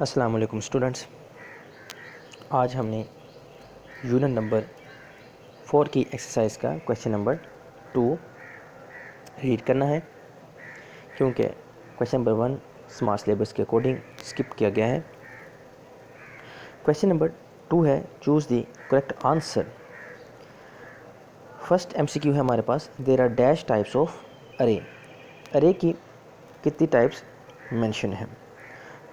अस्सलाम वालेकुम स्टूडेंट्स। आज हमने यूनिट नंबर 4 की एक्सरसाइज का क्वेश्चन नंबर 2 रीड करना है, क्योंकि क्वेश्चन नंबर 1 स्मार्ट सिलेबस के अकॉर्डिंग स्किप किया गया है। क्वेश्चन नंबर 2 है choose the correct answer. First MCQ है हमारे पास, there are dash types of array. Array की कितनी टाइप्स मेंशन है?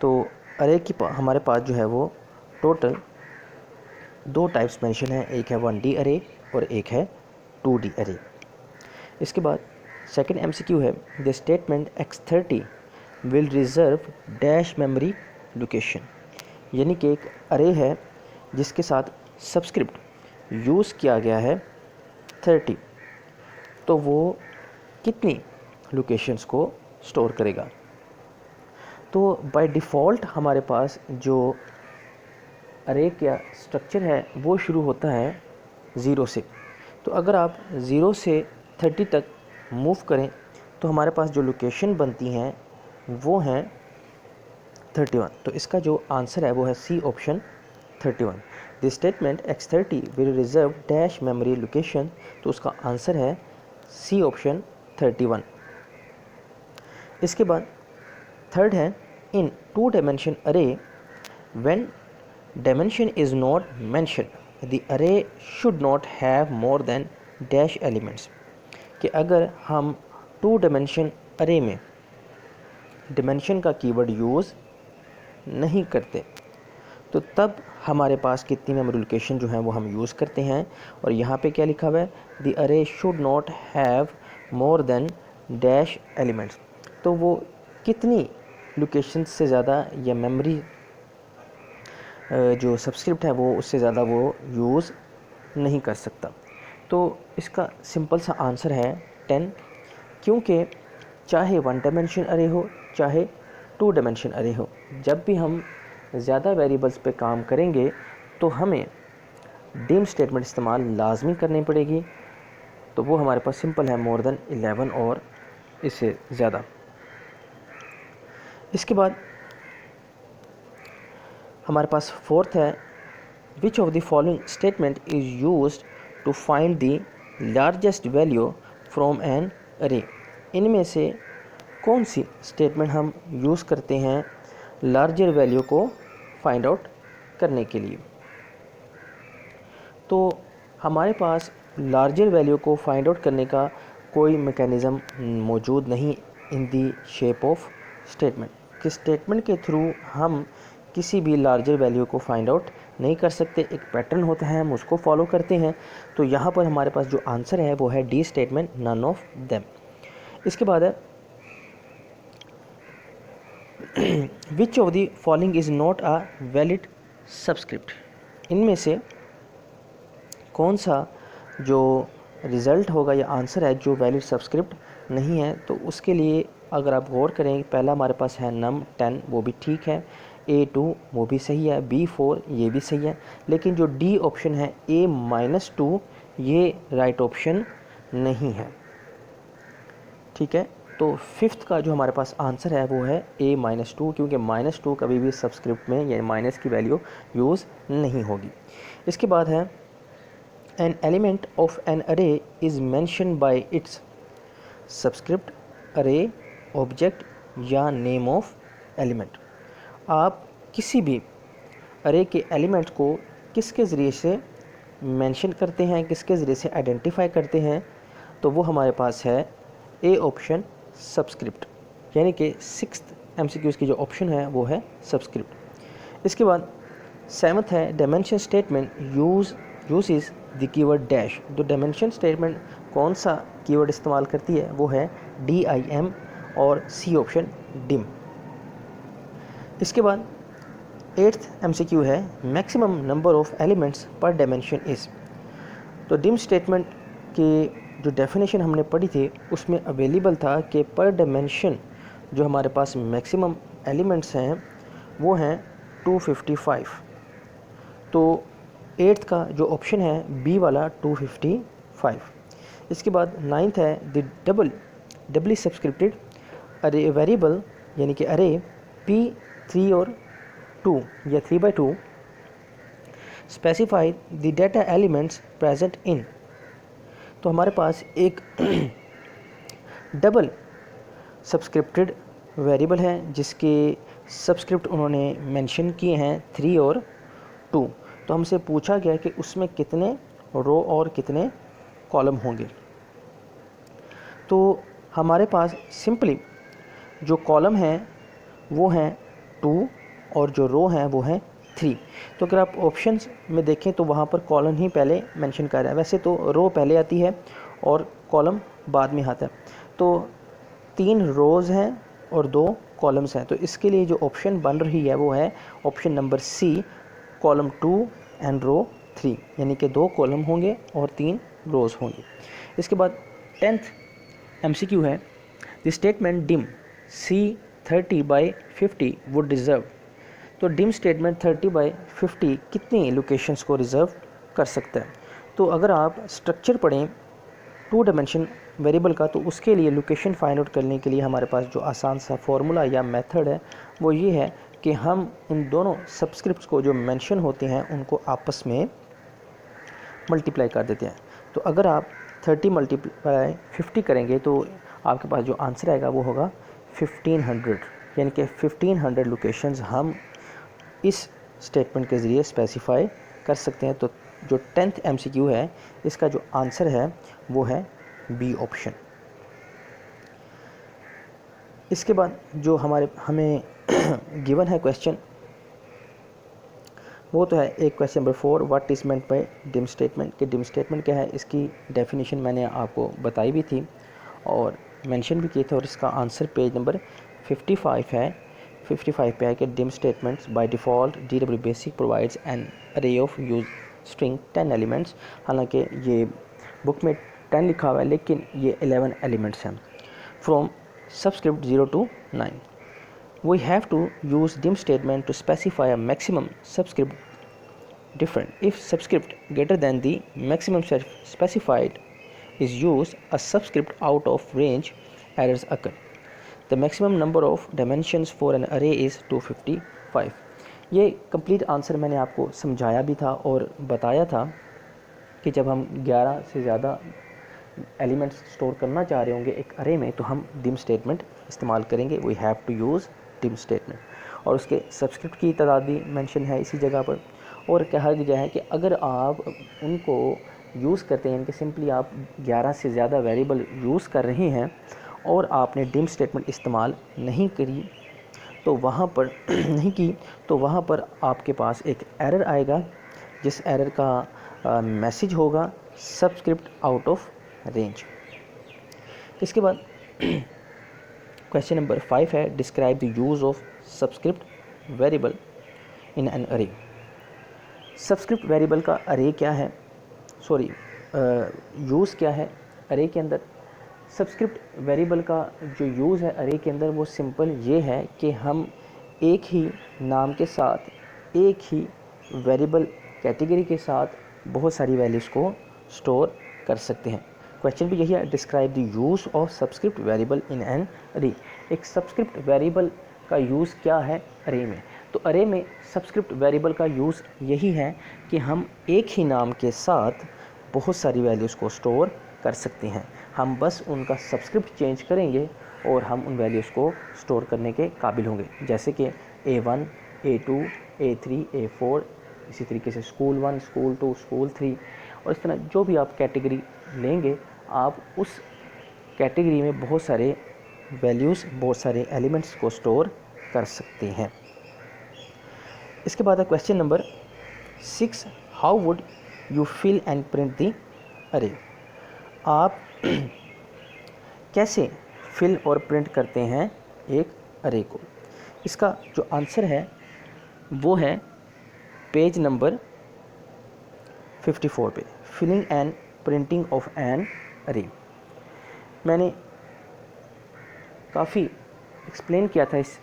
तो अरे की हमारे पास जो है वो टोटल 2 टाइप्स मेंशन है, एक है 1D अरे और एक है 2D अरे। इसके बाद सेकंड एमसीक्यू है, the statement x30 will reserve dash memory location. यानी कि एक अरे है जिसके साथ सब्सक्रिप्ट यूज़ किया गया है 30, तो वो कितनी लोकेशंस को स्टोर करेगा? तो बाय डिफ़ॉल्ट हमारे पास जो अरे का स्ट्रक्चर है वो शुरू होता है 0 से। तो अगर आप 0 से 30 तक मूव करें तो हमारे पास जो लोकेशन बनती हैं वो हैं 31। तो इसका जो आंसर है वो है C option 31। The statement x30 will reserve dash memory location, तो उसका आंसर है सी ऑप्शन 31। इसके बाद थर्ड है, इन 2 डायमेंशन अरे when dimension is not mentioned the array should not have more than dash elements। कि अगर हम 2 डायमेंशन अरे में डिमेंशन का कीवर्ड यूज़ नहीं करते तो तब हमारे पास कितनी मेमोरी लोकेशन जो है वो हम यूज़ करते हैं। और यहाँ पे क्या लिखा हुआ है, द अरे should not have more than dash elements. तो वो कितनी लोकेशन से ज़्यादा या मेमोरी जो सब्सक्रिप्ट है वो उससे ज़्यादा वो यूज़ नहीं कर सकता। तो इसका सिंपल सा आंसर है 10, क्योंकि चाहे 1 डायमेंशन अरे हो चाहे 2 डायमेंशन अरे हो, जब भी हम ज़्यादा वेरिएबल्स पे काम करेंगे तो हमें डिम स्टेटमेंट इस्तेमाल लाजमी करनी पड़ेगी। तो वो हमारे पास सिंपल है मोर देन 11 और इससे ज़्यादा। इसके बाद हमारे पास फोर्थ है, which of the following statement is used to find the largest value from an array. इनमें से कौन सी स्टेटमेंट हम यूज़ करते हैं लार्जर वैल्यू को फाइंड आउट करने के लिए? तो हमारे पास लार्जर वैल्यू को फाइंड आउट करने का कोई मैकेनिज़्म मौजूद नहीं इन दी शेप ऑफ स्टेटमेंट। कि स्टेटमेंट के थ्रू हम किसी भी लार्जर वैल्यू को फाइंड आउट नहीं कर सकते, एक पैटर्न होता है, हम उसको फॉलो करते हैं। तो यहाँ पर हमारे पास जो आंसर है वो है D statement, none of them. इसके बाद है which of the following is not a valid subscript. इनमें से कौन सा जो रिज़ल्ट होगा या आंसर है जो वैलिड सब्सक्रिप्ट नहीं है? तो उसके लिए अगर आप गौर करें, पहला हमारे पास है नम 10, वो भी ठीक है, A2 वो भी सही है, B4 ये भी सही है, लेकिन जो डी ऑप्शन है A-2 ये राइट ऑप्शन नहीं है। ठीक है, तो फिफ्थ का जो हमारे पास आंसर है वो है A-2, क्योंकि -2 कभी भी सब्सक्रिप्ट में या माइनस की वैल्यू यूज़ नहीं होगी। इसके बाद है, एन एलिमेंट ऑफ एन अरे is mention by it's subscript, अरे, ऑब्जेक्ट या नेम ऑफ एलिमेंट। आप किसी भी अरे के एलिमेंट को किसके ज़रिए से मेंशन करते हैं, किसके ज़रिए से आइडेंटिफाई करते हैं? तो वो हमारे पास है ए ऑप्शन, सब्सक्रिप्ट। यानी कि 6th एमसीक्यूज़ की जो ऑप्शन है वो है सब्सक्रिप्ट। इसके बाद 7th है, dimension statement use the keyword dash. जो डायमेंशन स्टेटमेंट कौन सा कीवर्ड इस्तेमाल करती है वो है DIM और सी ऑप्शन डिम। इसके बाद 8th एमसीक्यू है, मैक्सिमम नंबर ऑफ एलिमेंट्स पर डायमेंशन इज़। तो डिम स्टेटमेंट की जो डेफिनेशन हमने पढ़ी थी उसमें अवेलेबल था कि पर डायमेंशन जो हमारे पास मैक्सिमम एलिमेंट्स हैं वो हैं 255। तो 8th का जो ऑप्शन है बी वाला 255। इसके बाद 9th है, द डबली सब्सक्रिप्टेड अरे वेरिएबल, यानी कि अरे P3 और 2 या 3/2 specify the data elements present in. तो हमारे पास एक डबल सब्सक्रिप्टेड वेरिएबल है जिसके सब्सक्रिप्ट उन्होंने मेंशन किए हैं 3 और 2। तो हमसे पूछा गया कि उसमें कितने रो और कितने कॉलम होंगे। तो हमारे पास सिंपली जो कॉलम हैं वो हैं 2 और जो रो हैं वो हैं 3। तो अगर आप ऑप्शंस में देखें तो वहाँ पर कॉलम ही पहले मेंशन कर रहा है, वैसे तो रो पहले आती है और कॉलम बाद में आता है। तो 3 रोज़ हैं और 2 कॉलम्स हैं, तो इसके लिए जो ऑप्शन बन रही है वो है option number C, column 2 and row 3, यानी कि 2 कॉलम होंगे और 3 रोज़ होंगी। इसके बाद 10th MCQ है, the statement dim C30/50 would reserve. तो डिम स्टेटमेंट 30/50 कितनी लोकेशंस को रिज़र्व कर सकता है। तो अगर आप स्ट्रक्चर पढ़ें 2 डायमेंशन वेरिएबल का, तो उसके लिए लोकेशन फाइंड आउट करने के लिए हमारे पास जो आसान सा फॉर्मूला या मेथड है वो ये है कि हम इन दोनों सब्सक्रिप्ट्स को जो मेंशन होते हैं उनको आपस में मल्टीप्लाई कर देते हैं। तो अगर आप 30 × 50 करेंगे तो आपके पास जो आंसर आएगा वो होगा 1500, यानी कि 1500 लोकेशंस हम इस स्टेटमेंट के ज़रिए स्पेसिफाई कर सकते हैं। तो जो 10th MCQ है इसका जो आंसर है वो है बी ऑप्शन। इसके बाद जो हमें गिवन है क्वेश्चन वो तो है एक question number 4, what is meant by dim statement. कि डिम स्टेटमेंट क्या है, इसकी डेफिनेशन मैंने आपको बताई भी थी और मेंशन भी किए थे, और इसका आंसर पेज नंबर 55 है। 55 पे है कि dim statements by default DW basic provides N अरे ऑफ यूज स्ट्रिंग 10 एलिमेंट्स। हालांकि ये बुक में 10 लिखा हुआ है लेकिन ये 11 एलिमेंट्स हैं, from subscript 0 to 9। We have to use dim statement to specify a maximum subscript different. If subscript greater than the maximum specified is used, a subscript out of range errors occur. The maximum number of dimensions for an array is 255. ये complete answer मैंने आपको समझाया भी था और बताया था कि जब हम 11 से ज़्यादा एलिमेंट्स स्टोर करना चाह रहे होंगे एक अरे में तो हम डिम स्टेटमेंट इस्तेमाल करेंगे। We have to use dim statement, और उसके सब्सक्रिप्ट की तादाद भी मेंशन है इसी जगह पर। और कहा गया है कि अगर आप उनको यूज़ करते हैं, इनके सिंपली आप 11 से ज़्यादा वेरिएबल यूज़ कर रहे हैं और आपने डिम स्टेटमेंट इस्तेमाल नहीं करी तो वहाँ पर नहीं की तो वहाँ पर आपके पास एक एरर आएगा, जिस एरर का मैसेज होगा सबस्क्रिप्ट आउट ऑफ रेंज। इसके बाद क्वेश्चन नंबर 5 है, describe the use of subscript variable in an अरे। सबस्क्रिप्ट वेरिएबल का अरे क्या है, यूज़ क्या है अरे के अंदर। सबस्क्रिप्ट वेरिएबल का जो यूज़ है अरे के अंदर वो सिंपल ये है कि हम एक ही नाम के साथ एक ही वेरिएबल कैटेगरी के साथ बहुत सारी वैल्यूज़ को स्टोर कर सकते हैं। क्वेश्चन भी यही है, describe the use of subscript variable in an अरे। एक सबस्क्रिप्ट वेरिएबल का यूज़ क्या है अरे में। तो अरे में सबस्क्रिप्ट वेरिएबल का यूज़ यही है कि हम एक ही नाम के साथ बहुत सारी वैल्यूज़ को स्टोर कर सकते हैं। हम बस उनका सबस्क्रिप्ट चेंज करेंगे और हम उन वैल्यूज़ को स्टोर करने के काबिल होंगे, जैसे कि A1, A2, A3, A4, इसी तरीके से स्कूल 1, स्कूल 2, स्कूल 3, और इस तरह जो भी आप कैटेगरी लेंगे आप उस कैटेगरी में बहुत सारे वैल्यूज़, बहुत सारे एलिमेंट्स को स्टोर कर सकते हैं। इसके बाद है question number 6, how would you fill and print the array. आप कैसे फिल और प्रिंट करते हैं एक अरे को। इसका जो आंसर है वो है पेज नंबर 54 पे, filling and printing of an array. मैंने काफ़ी एक्सप्लेन किया था इस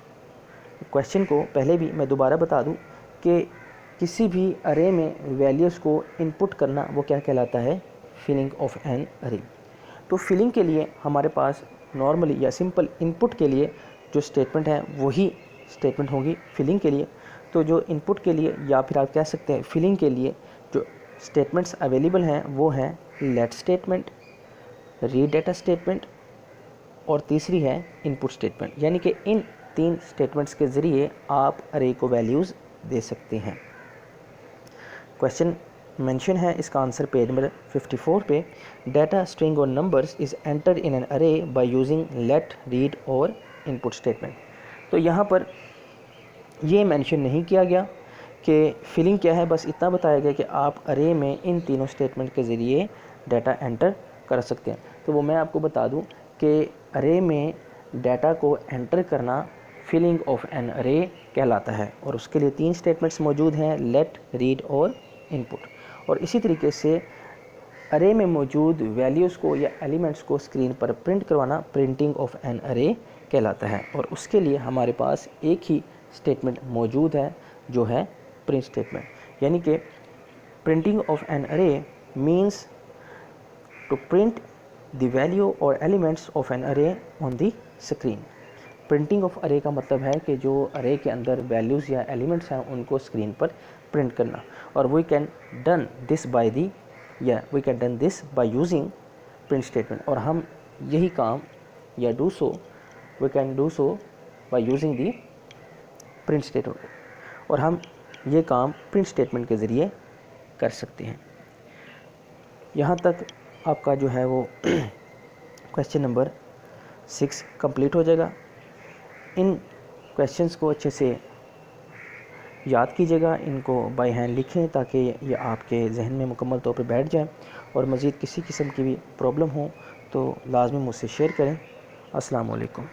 क्वेश्चन को पहले भी, मैं दोबारा बता दूं कि किसी भी अरे में वैल्यूज़ को इनपुट करना वो क्या कहलाता है, फिलिंग ऑफ एन अरे। तो फिलिंग के लिए हमारे पास नॉर्मली या सिंपल इनपुट के लिए जो स्टेटमेंट है वही स्टेटमेंट होगी फिलिंग के लिए। तो जो इनपुट के लिए या फिर आप कह सकते हैं फिलिंग के लिए जो स्टेटमेंट्स अवेलेबल हैं वो हैं let statement, read data statement और तीसरी है इनपुट स्टेटमेंट। यानी कि इन 3 स्टेटमेंट्स के ज़रिए आप अरे को वैल्यूज़ दे सकते हैं। क्वेश्चन मेंशन है, इसका आंसर पेज नंबर 54 पे, डाटा स्ट्रिंग और numbers is enter in an अरे बाय यूजिंग लेट, रीड और इनपुट स्टेटमेंट। तो यहाँ पर ये मेंशन नहीं किया गया कि फिलिंग क्या है, बस इतना बताया गया कि आप अरे में इन तीनों स्टेटमेंट के ज़रिए डाटा एंटर कर सकते हैं। तो वो मैं आपको बता दूं कि अरे में डाटा को एंटर करना फिलिंग ऑफ एन अरे कहलाता है और उसके लिए 3 स्टेटमेंट्स मौजूद हैं, लेट, रीड और इनपुट। और इसी तरीके से अरे में मौजूद वैल्यूज़ को या एलिमेंट्स को स्क्रीन पर प्रिंट करवाना प्रिंटिंग ऑफ एन अरे कहलाता है। और उसके लिए हमारे पास एक ही स्टेटमेंट मौजूद है जो है प्रिंट स्टेटमेंट। यानी कि printing of an array means to print the value और elements of an array on the screen. Printing of array का मतलब है कि जो अरे के अंदर वैल्यूज़ या एलिमेंट्स हैं उनको स्क्रीन पर प्रिंट करना। और we can done this by using print statement. और हम यही काम या we can do so by using the print statement. और हम ये काम प्रिंट स्टेटमेंट के ज़रिए कर सकते हैं। यहाँ तक आपका जो है वो क्वेश्चन नंबर 6 कंप्लीट हो जाएगा। इन क्वेश्चंस को अच्छे से याद कीजिएगा, इनको बाय हैंड लिखें ताकि ये आपके जहन में मुकम्मल तौर पर बैठ जाए। और मज़ीद किसी किस्म की भी प्रॉब्लम हो तो लाजमी मुझसे शेयर करें। अस्सलाम वालेकुम।